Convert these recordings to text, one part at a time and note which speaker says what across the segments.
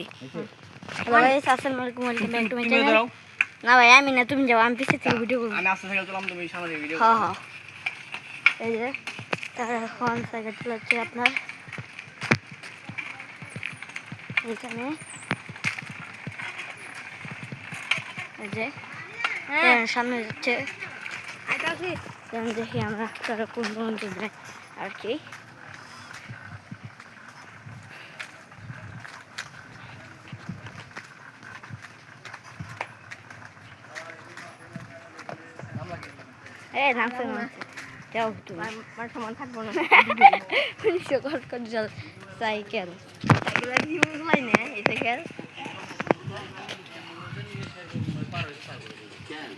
Speaker 1: দিছি hello guys আসসালামু আলাইকুম welcome back to my channel না ভাই আমি না তুমি যাও আমি পিছে থেকে ভিডিও করব
Speaker 2: আমি আস্তে সাইকেল চালাম তুমি সামনে ভিডিও
Speaker 1: হ্যাঁ হ্যাঁ এই যে তার এখন সাইকেল চালাচ্ছে আপনার এখানে এই যে সামনে যাচ্ছে দেখি আমরা তারা কোন কোন যায় আর কি নামছে যাও তুমি আমার সমান থাকবো না সাইকেল সাইকেলের ইউজ হয় না এই সাইকেল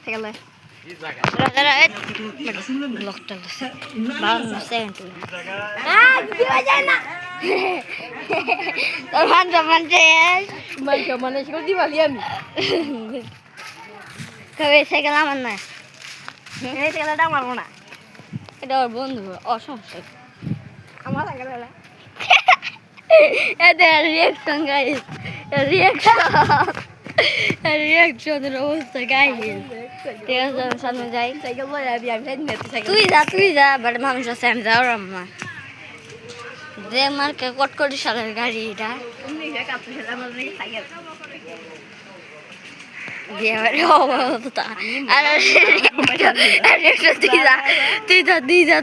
Speaker 1: সাইকেল লোকটা বাউন্ন সেকেন্ড সাইকেল আমার না এই সাইকেলটা আমার না এটা ওর বন্ধু অসমস্যা আমার সাইকেল এটা রিয়াকশন গাইস রিয়াকশনের অবস্থা গাইস ঠিক আছে সামনে যাই সাইকেল বলে তুই যা বাট মানুষ আছে আমি যাও রাম্মা যে মার্কে কটকটি সালের গাড়ি এটা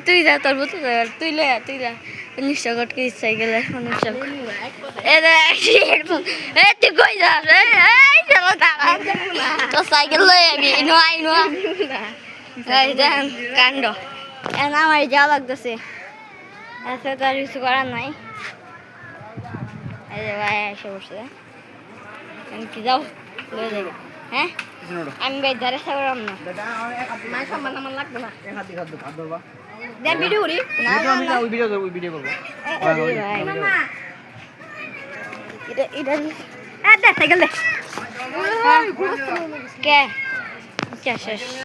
Speaker 1: তুই যা তোর মতো তুই যা নিশ্চয় কটকি সাইকেলের তুই কই যাস তো সাইকেল লই আমি কাণ্ড আমার যাওয়া লাগতেছে আচ্ছা তো আর কিছু করার নাই এই যে ভাই এসে বসছে কি যাও লয়ে যাবে হ্যাঁ আমি ভাই ধারে সাগরাম না মায়ের সম্মান আমার লাগবে না দেন ভিডিও করি না
Speaker 2: ওই ভিডিও করব
Speaker 1: এটা দে সাইকেল দে কে শেষ